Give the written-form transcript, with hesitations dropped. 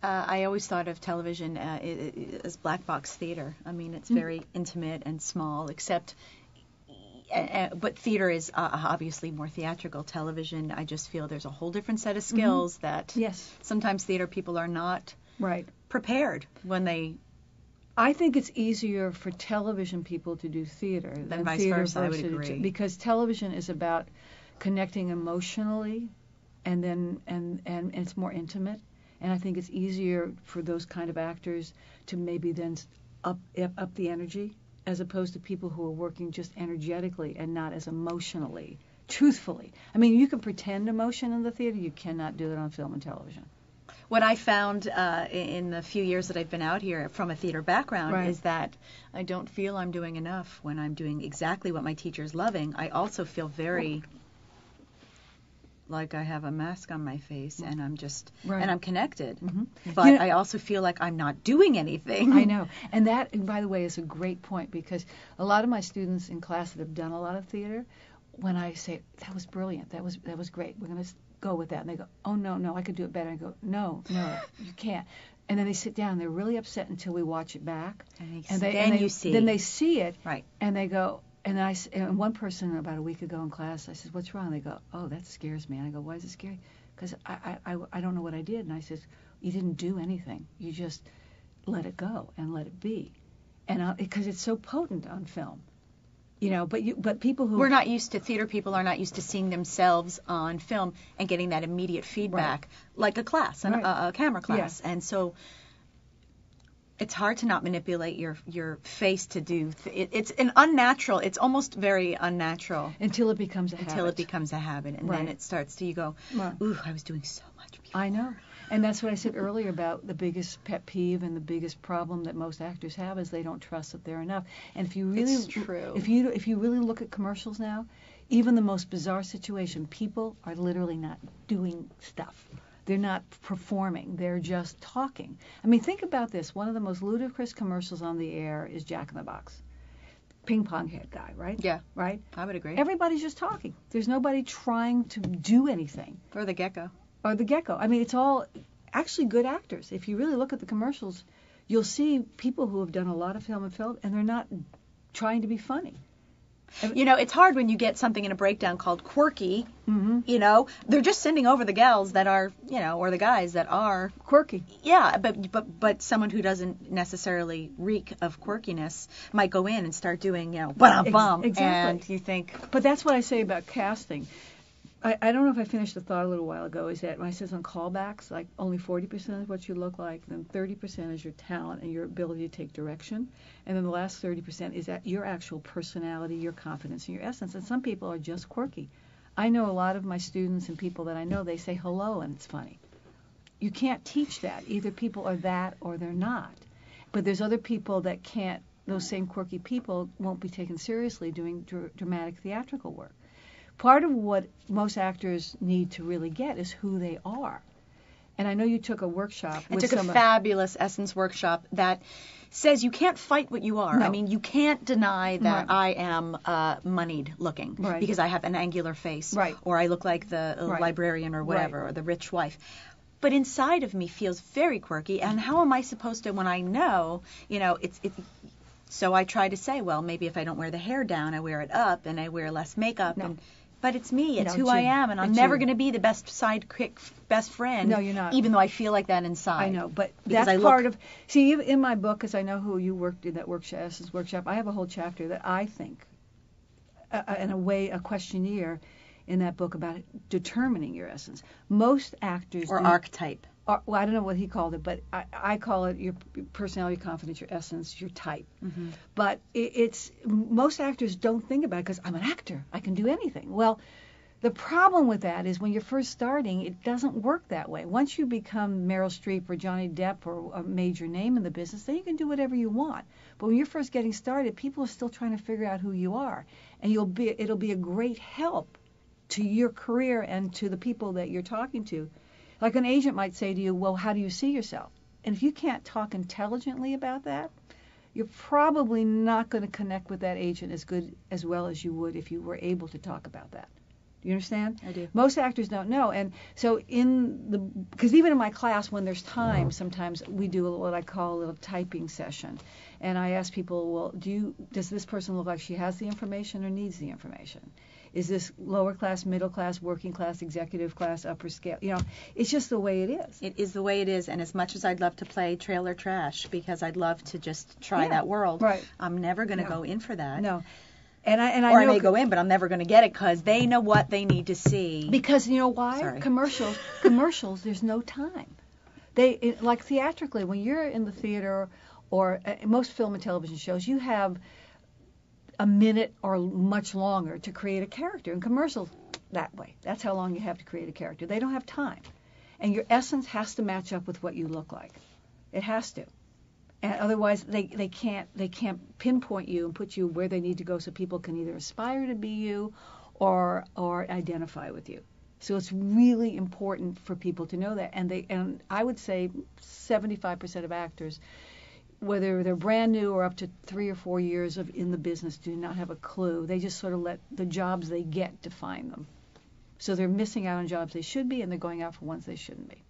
I always thought of television as black box theater. I mean, it's very intimate and small, except, but theater is obviously more theatrical. Television, I just feel there's a whole different set of skills that sometimes theater people are not prepared when they... I think it's easier for television people to do theater than vice theater versa. I would agree. Because television is about connecting emotionally, and it's more intimate. And I think it's easier for those kind of actors to maybe then up the energy, as opposed to people who are working just energetically and not as emotionally, truthfully. I mean, you can pretend emotion in the theater. You cannot do it on film and television. What I found in the few years that I've been out here from a theater background is that I don't feel I'm doing enough when I'm doing exactly what my teacher's loving. I also feel very... like I have a mask on my face and I'm just, and I'm connected. But I also feel like I'm not doing anything. I know. And that, by the way, is a great point, because a lot of my students in class that have done a lot of theater, when I say, that was brilliant, that was great, we're going to go with that. And they go, oh, no, I could do it better. I go, no, you can't. And then they sit down, and they're really upset until we watch it back. And then they see it, and they go, and one person about a week ago in class, I said, what's wrong? They go, oh, that scares me. And I go, why is it scary? Because I don't know what I did. And I said, you didn't do anything. You just let it go and let it be. And because it's so potent on film. You know, but people who... We're not used to, theater people are not used to seeing themselves on film and getting that immediate feedback, like a class, a camera class. And so... it's hard to not manipulate your face to do. It's an unnatural. It's almost very unnatural until it becomes a habit, and then it starts to, you go, ooh, I was doing so much before. I know, and that's what I said earlier about the biggest pet peeve and the biggest problem that most actors have is they don't trust that they're enough. And if you really, it's true. If you really look at commercials now, even the most bizarre situation, people are literally not doing stuff. They're not performing. They're just talking. I mean, think about this. One of the most ludicrous commercials on the air is Jack in the Box. Ping pong head guy, right? Yeah. Right? I would agree. Everybody's just talking. There's nobody trying to do anything. Or the gecko. I mean, it's all actually good actors. If you really look at the commercials, you'll see people who have done a lot of film, and they're not trying to be funny. You know, it's hard when you get something in a breakdown called quirky. You know, they're just sending over the gals that are, you know, or the guys that are quirky. Yeah, but someone who doesn't necessarily reek of quirkiness might go in and start doing, you know, bum, exactly. And you think. But that's what I say about casting. I don't know if I finished the thought a little while ago, is that when I says on callbacks, like only 40% is what you look like, then 30% is your talent and your ability to take direction, and then the last 30% is that your actual personality, your confidence, and your essence. And some people are just quirky. I know a lot of my students and people that I know, they say hello and it's funny. You can't teach that. Either people are that or they're not. But there's other people that can't, those same quirky people won't be taken seriously doing dramatic theatrical work. Part of what most actors need to really get is who they are. And I know you took a workshop. I took a fabulous Essence workshop that says you can't fight what you are. No. I mean, you can't deny that I am moneyed looking because I have an angular face, or I look like the librarian or whatever, or the rich wife. But inside of me feels very quirky. And how am I supposed to, when I know, you know, it's. So I try to say, well, maybe if I don't wear the hair down, I wear it up, and I wear less makeup, but it's me. It's who I am, and I'm never going to be the best sidekick, best friend. No, you're not. Even though I feel like that inside. I know, but that's part of. See, in my book, because I know who you worked in that Essence workshop, I have a whole chapter that I think, in a way, a questionnaire in that book about determining your essence. Most actors or archetype. Well, I don't know what he called it, but I call it your personality, your confidence, your essence, your type. But it's most actors don't think about it because I'm an actor. I can do anything. Well, the problem with that is when you're first starting, it doesn't work that way. Once you become Meryl Streep or Johnny Depp or a major name in the business, then you can do whatever you want. But when you're first getting started, people are still trying to figure out who you are. And it'll be a great help to your career and to the people that you're talking to. Like an agent might say to you, well, how do you see yourself? And if you can't talk intelligently about that, you're probably not going to connect with that agent as well as you would if you were able to talk about that. Do you understand? I do. Most actors don't know. And so because even in my class, when there's time, sometimes we do what I call a little typing session. And I ask people, well, does this person look like she has the information or needs the information? Is this lower class, middle class, working class, executive class, upper scale? It's just the way it is. It is the way it is. And as much as I'd love to play trailer trash, because I'd love to just try that world, right. I'm never going to go in for that. No. And I may go in, but I'm never going to get it because they know what they need to see. Because you know why? Sorry. Commercials, there's no time. Like theatrically, when you're in the theater or most film and television shows, you have a minute or much longer to create a character. In commercials, that way. That's how long you have to create a character. They don't have time. And your essence has to match up with what you look like. It has to. And otherwise, they can't pinpoint you and put you where they need to go so people can either aspire to be you or identify with you. So it's really important for people to know that. And I would say 75% of actors, whether they're brand new or up to 3 or 4 years in the business, do not have a clue. They just sort of let the jobs they get define them. So they're missing out on jobs they should be, and they're going out for ones they shouldn't be.